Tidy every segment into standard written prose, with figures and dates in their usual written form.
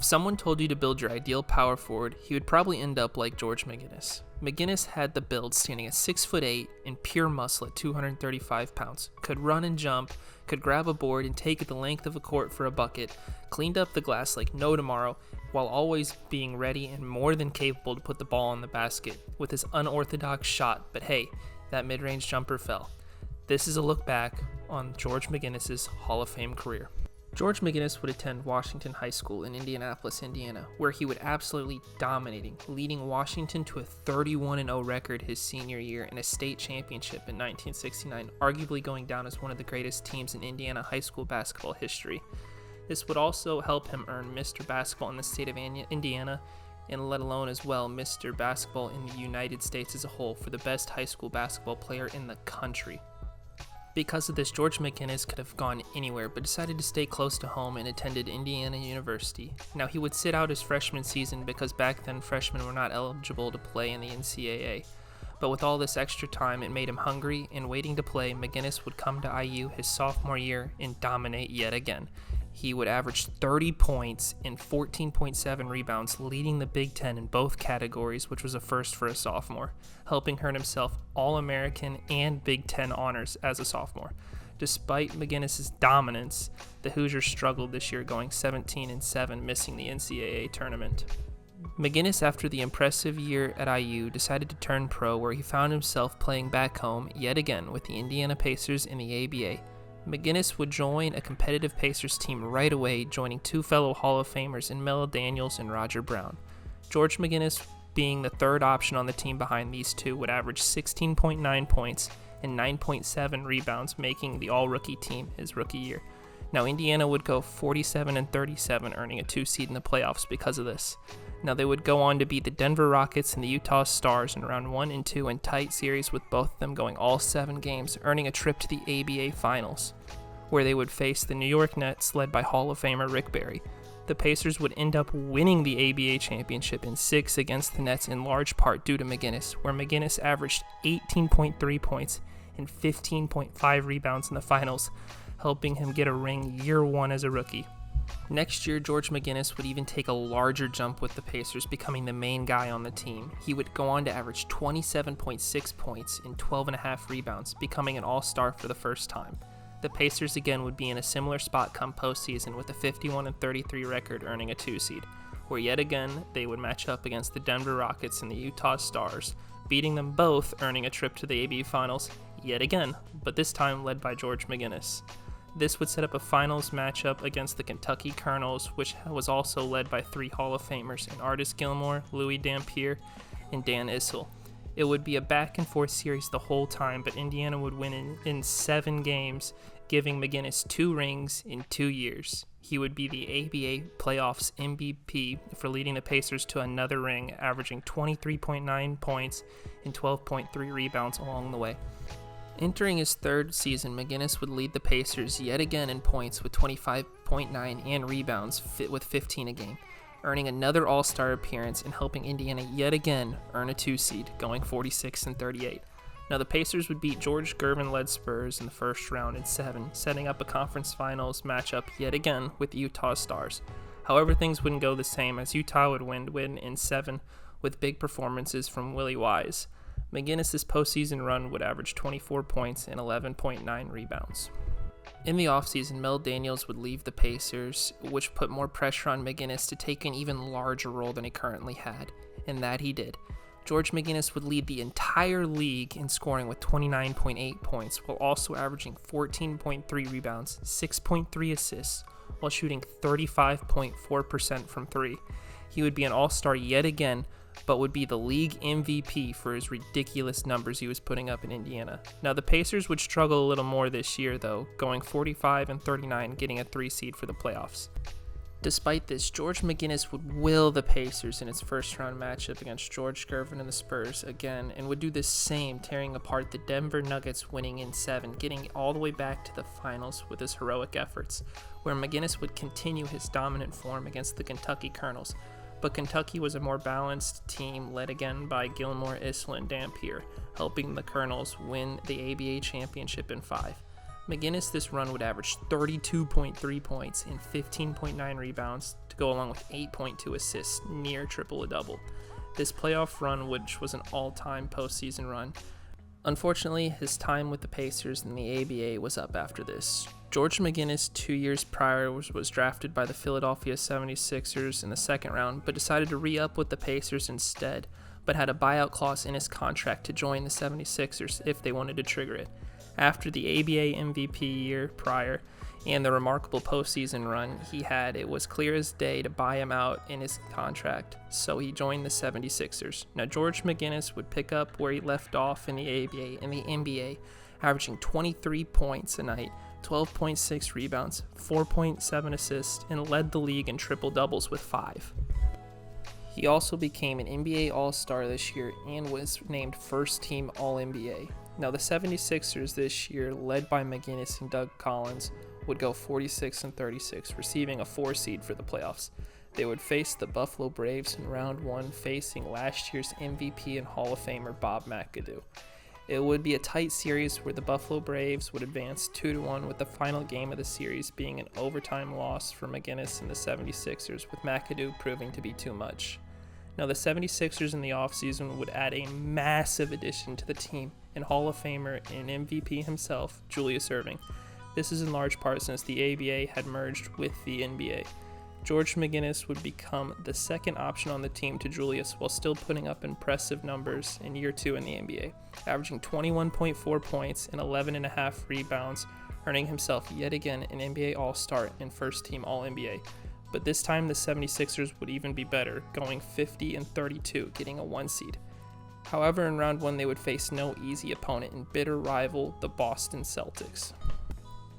If someone told you to build your ideal power forward, he would probably end up like George McGinnis. McGinnis had the build, standing at 6'8" in pure muscle at 235 pounds, could run and jump, could grab a board and take it the length of a court for a bucket, cleaned up the glass like no tomorrow, while always being ready and more than capable to put the ball in the basket with his unorthodox shot, but hey, that mid-range jumper fell. This is a look back on George McGinnis' Hall of Fame career. George McGinnis would attend Washington High School in Indianapolis, Indiana, where he would absolutely dominating, leading Washington to a 31-0 record his senior year and a state championship in 1969, arguably going down as one of the greatest teams in Indiana high school basketball history. This would also help him earn Mr. Basketball in the state of Indiana, and let alone as well Mr. Basketball in the United States as a whole for the best high school basketball player in the country. Because of this, George McGinnis could have gone anywhere, but decided to stay close to home and attended Indiana University. Now, he would sit out his freshman season because back then freshmen were not eligible to play in the NCAA. But with all this extra time, it made him hungry, and waiting to play, McGinnis would come to IU his sophomore year and dominate yet again. He would average 30 points and 14.7 rebounds, leading the Big Ten in both categories, which was a first for a sophomore, helping earn himself All-American and Big Ten honors as a sophomore. Despite McGinnis' dominance, the Hoosiers struggled this year, going 17-7, missing the NCAA tournament. McGinnis, after the impressive year at IU, decided to turn pro, where he found himself playing back home yet again with the Indiana Pacers in the ABA. McGinnis would join a competitive Pacers team right away, joining two fellow Hall of Famers in Mel Daniels and Roger Brown. George McGinnis, being the third option on the team behind these two, would average 16.9 points and 9.7 rebounds, making the all-rookie team his rookie year. Now, Indiana would go 47-37, earning a 2 seed in the playoffs because of this. Now, they would go on to beat the Denver Rockets and the Utah Stars in round 1 and 2 in tight series, with both of them going all 7 games, earning a trip to the ABA Finals, where they would face the New York Nets, led by Hall of Famer Rick Barry. The Pacers would end up winning the ABA championship in 6 against the Nets, in large part due to McGinnis, where McGinnis averaged 18.3 points and 15.5 rebounds in the finals, helping him get a ring year 1 as a rookie. Next year, George McGinnis would even take a larger jump with the Pacers, becoming the main guy on the team. He would go on to average 27.6 points and 12.5 rebounds, becoming an all-star for the first time. The Pacers again would be in a similar spot come postseason, with a 51-33 record, earning a 2 seed, where yet again they would match up against the Denver Rockets and the Utah Stars, beating them both, earning a trip to the ABA Finals yet again, but this time led by George McGinnis. This would set up a finals matchup against the Kentucky Colonels, which was also led by 3 Hall of Famers in Artis Gilmore, Louis Dampier, and Dan Issel. It would be a back-and-forth series the whole time, but Indiana would win in 7 games, giving McGinnis 2 rings in 2 years. He would be the ABA playoffs MVP for leading the Pacers to another ring, averaging 23.9 points and 12.3 rebounds along the way. Entering his 3rd season, McGinnis would lead the Pacers yet again in points with 25.9 and rebounds with 15 a game, earning another All-Star appearance and helping Indiana yet again earn a 2 seed, going 46-38. Now, the Pacers would beat George Gervin-led Spurs in the first round in 7, setting up a conference finals matchup yet again with the Utah Stars. However, things wouldn't go the same, as Utah would win in 7 with big performances from Willie Wise. McGinnis' postseason run would average 24 points and 11.9 rebounds. In the offseason, Mel Daniels would leave the Pacers, which put more pressure on McGinnis to take an even larger role than he currently had, and that he did. George McGinnis would lead the entire league in scoring with 29.8 points, while also averaging 14.3 rebounds, 6.3 assists, while shooting 35.4% from 3. He would be an all-star yet again, but would be the league MVP for his ridiculous numbers he was putting up in Indiana. Now, the Pacers would struggle a little more this year, though, going 45-39, getting a 3 seed for the playoffs. Despite this, George McGinnis would will the Pacers in its first-round matchup against George Gervin and the Spurs again, and would do the same, tearing apart the Denver Nuggets, winning in 7, getting all the way back to the finals with his heroic efforts, where McGinnis would continue his dominant form against the Kentucky Colonels. But Kentucky was a more balanced team, led again by Gilmore, Issel, and Dampier, helping the Colonels win the ABA championship in 5. McGinnis this run would average 32.3 points and 15.9 rebounds to go along with 8.2 assists, near triple-a-double. This playoff run, which was an all-time postseason run. Unfortunately, his time with the Pacers in the ABA was up after this. George McGinnis 2 years prior was drafted by the Philadelphia 76ers in the second round, but decided to re-up with the Pacers instead, but had a buyout clause in his contract to join the 76ers if they wanted to trigger it. After the ABA MVP year prior and the remarkable postseason run he had, it was clear as day to buy him out in his contract, so he joined the 76ers. Now, George McGinnis would pick up where he left off in the ABA and the NBA, averaging 23 points a night, 12.6 rebounds, 4.7 assists, and led the league in triple-doubles with 5. He also became an NBA All-Star this year and was named first-team All-NBA. Now, the 76ers this year, led by McGinnis and Doug Collins, would go 46-36, receiving a 4 seed for the playoffs. They would face the Buffalo Braves in round 1, facing last year's MVP and Hall of Famer Bob McAdoo. It would be a tight series where the Buffalo Braves would advance 2-1, with the final game of the series being an overtime loss for McGinnis and the 76ers, with McAdoo proving to be too much. Now, the 76ers in the offseason would add a massive addition to the team in Hall of Famer and MVP himself, Julius Erving. This is in large part since the ABA had merged with the NBA. George McGinnis would become the second option on the team to Julius while still putting up impressive numbers in year 2 in the NBA, averaging 21.4 points and 11.5 rebounds, earning himself yet again an NBA All-Star and first-team All-NBA. But this time the 76ers would even be better, going 50-32, getting a 1 seed. However, in round 1 they would face no easy opponent and bitter rival, the Boston Celtics.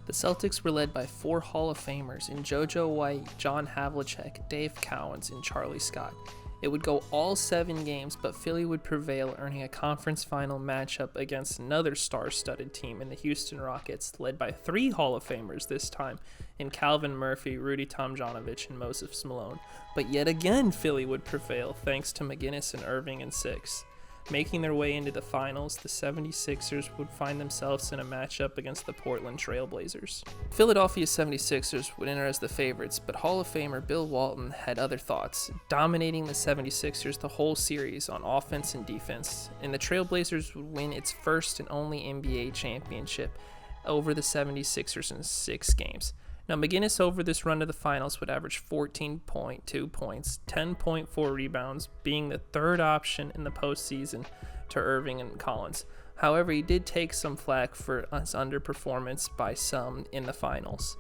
The Celtics were led by 4 Hall of Famers in JoJo White, John Havlicek, Dave Cowens, and Charlie Scott. It would go all 7 games, but Philly would prevail, earning a conference final matchup against another star-studded team in the Houston Rockets, led by 3 Hall of Famers this time in Calvin Murphy, Rudy Tomjanovich, and Moses Malone. But yet again, Philly would prevail thanks to McGinnis and Erving in 6. Making their way into the finals, the 76ers would find themselves in a matchup against the Portland Trail Blazers. Philadelphia 76ers would enter as the favorites, but Hall of Famer Bill Walton had other thoughts, dominating the 76ers the whole series on offense and defense, and the Trail Blazers would win its first and only NBA championship over the 76ers in 6 games. Now, McGinnis over this run to the finals would average 14.2 points, 10.4 rebounds, being the third option in the postseason to Erving and Collins. However, he did take some flack for his underperformance by some in the finals.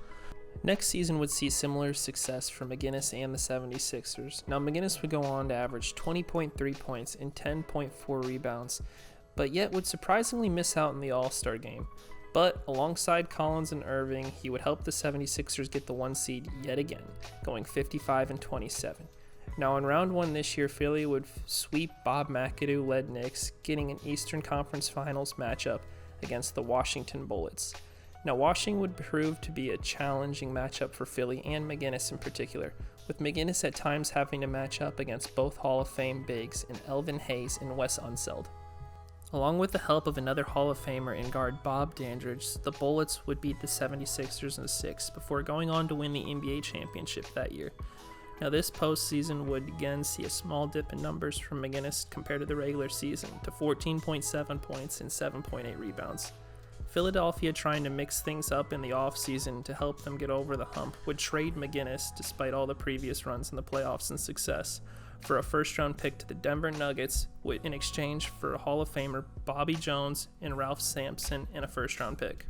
Next season would see similar success for McGinnis and the 76ers. Now, McGinnis would go on to average 20.3 points and 10.4 rebounds, but yet would surprisingly miss out in the All-Star game. But alongside Collins and Erving, he would help the 76ers get the 1 seed yet again, going 55-27. Now, in round 1 this year, Philly would sweep Bob McAdoo-led Knicks, getting an Eastern Conference Finals matchup against the Washington Bullets. Now, Washington would prove to be a challenging matchup for Philly and McGinnis in particular, with McGinnis at times having to match up against both Hall of Fame bigs in Elvin Hayes and Wes Unseld. Along with the help of another Hall of Famer in guard Bob Dandridge, the Bullets would beat the 76ers in 6 before going on to win the NBA championship that year. Now, this postseason would again see a small dip in numbers from McGinnis compared to the regular season to 14.7 points and 7.8 rebounds. Philadelphia, trying to mix things up in the offseason to help them get over the hump, would trade McGinnis, despite all the previous runs in the playoffs and success, for a first-round pick to the Denver Nuggets in exchange for a Hall of Famer Bobby Jones and Ralph Sampson and a first-round pick.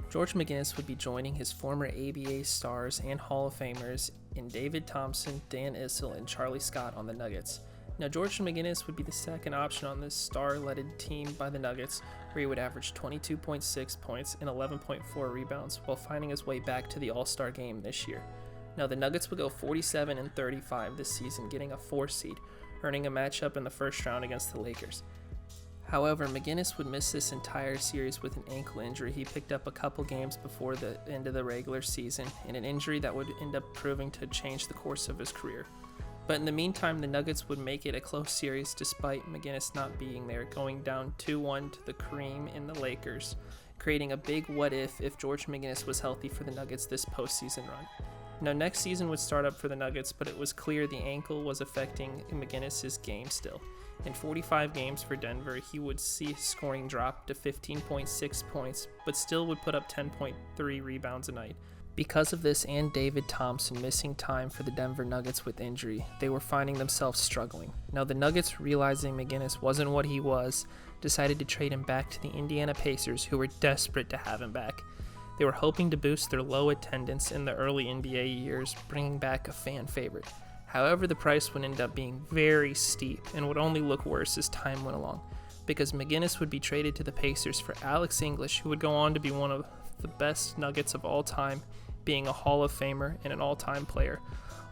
George McGinnis would be joining his former ABA stars and Hall of Famers in David Thompson, Dan Issel, and Charlie Scott on the Nuggets. Now, George McGinnis would be the second option on this star-led team by the Nuggets, where he would average 22.6 points and 11.4 rebounds while finding his way back to the All-Star game this year. Now, the Nuggets would go 47-35 this season, getting a 4 seed, earning a matchup in the first round against the Lakers. However, McGinnis would miss this entire series with an ankle injury he picked up a couple games before the end of the regular season, and an injury that would end up proving to change the course of his career. But in the meantime, the Nuggets would make it a close series despite McGinnis not being there, going down 2-1 to the Cream in the Lakers creating a big what if George McGinnis was healthy for the Nuggets this postseason run. Now, next season would start up for the Nuggets, but it was clear the ankle was affecting McGinnis' game still. In 45 games for Denver, he would see his scoring drop to 15.6 points, but still would put up 10.3 rebounds a night. Because of this and David Thompson missing time for the Denver Nuggets with injury, they were finding themselves struggling. Now, the Nuggets, realizing McGinnis wasn't what he was, decided to trade him back to the Indiana Pacers, who were desperate to have him back. They were hoping to boost their low attendance in the early NBA years, bringing back a fan favorite. However, the price would end up being very steep and would only look worse as time went along, because McGinnis would be traded to the Pacers for Alex English, who would go on to be one of the best Nuggets of all time, being a Hall of Famer and an all-time player.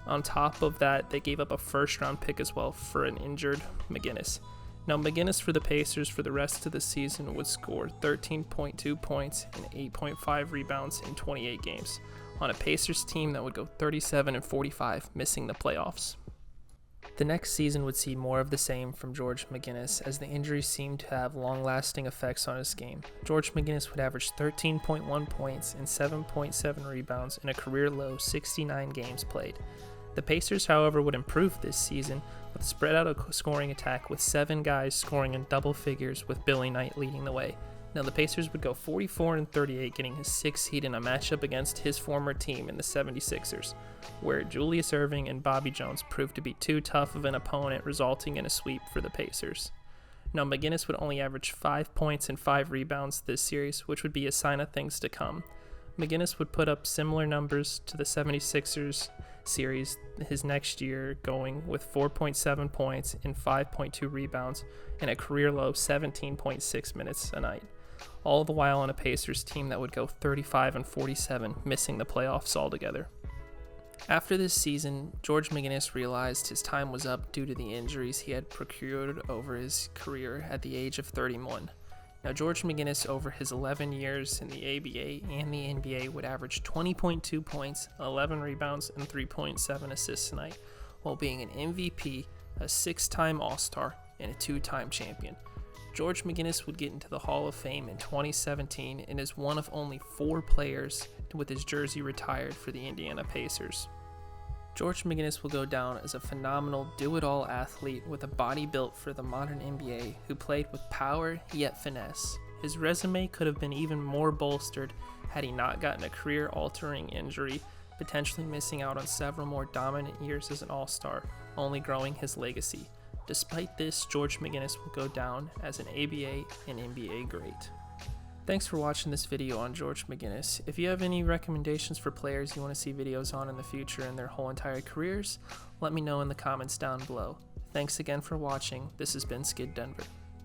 On top of that, they gave up a first-round pick as well for an injured McGinnis. Now, McGinnis for the Pacers for the rest of the season would score 13.2 points and 8.5 rebounds in 28 games on a Pacers team that would go 37-45, missing the playoffs. The next season would see more of the same from George McGinnis, as the injuries seemed to have long-lasting effects on his game. George McGinnis would average 13.1 points and 7.7 rebounds in a career-low 69 games played. The Pacers, however, would improve this season with a spread-out scoring attack with 7 guys scoring in double figures, with Billy Knight leading the way. Now, the Pacers would go 44-38, getting his 6th seed in a matchup against his former team in the 76ers, where Julius Erving and Bobby Jones proved to be too tough of an opponent, resulting in a sweep for the Pacers. Now, McGinnis would only average 5 points and 5 rebounds this series, which would be a sign of things to come. McGinnis would put up similar numbers to the 76ers series his next year, going with 4.7 points and 5.2 rebounds and a career-low 17.6 minutes a night, all the while on a Pacers team that would go 35-47, missing the playoffs altogether. After this season, George McGinnis realized his time was up due to the injuries he had procured over his career at the age of 31. Now, George McGinnis, over his 11 years in the ABA and the NBA, would average 20.2 points, 11 rebounds, and 3.7 assists a night, while being an MVP, a 6-time All-Star, and a 2-time champion. George McGinnis would get into the Hall of Fame in 2017 and is one of only 4 players with his jersey retired for the Indiana Pacers. George McGinnis will go down as a phenomenal do-it-all athlete with a body built for the modern NBA, who played with power yet finesse. His resume could have been even more bolstered had he not gotten a career-altering injury, potentially missing out on several more dominant years as an all-star, only growing his legacy. Despite this, George McGinnis will go down as an ABA and NBA great. Thanks for watching this video on George McGinnis. If you have any recommendations for players you want to see videos on in the future and their whole entire careers, let me know in the comments down below. Thanks again for watching. This has been Skid Denver.